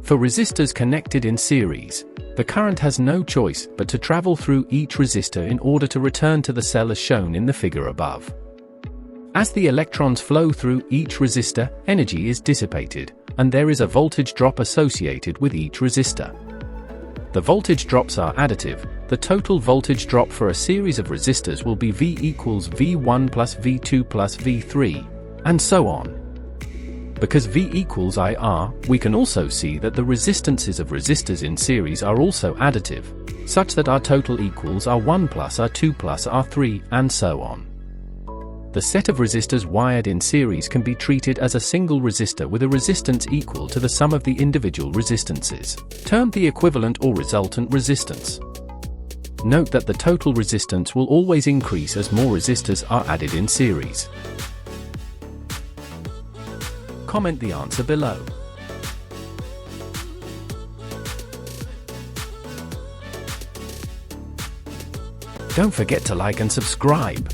For resistors connected in series, the current has no choice but to travel through each resistor in order to return to the cell as shown in the figure above. As the electrons flow through each resistor, energy is dissipated, and there is a voltage drop associated with each resistor. The voltage drops are additive. The total voltage drop for a series of resistors will be V equals V1 plus V2 plus V3, and so on. Because V equals IR, we can also see that the resistances of resistors in series are also additive, such that R total equals R1 plus R2 plus R3, and so on. The set of resistors wired in series can be treated as a single resistor with a resistance equal to the sum of the individual resistances, termed the equivalent or resultant resistance. Note that the total resistance will always increase as more resistors are added in series. Comment the answer below. Don't forget to like and subscribe.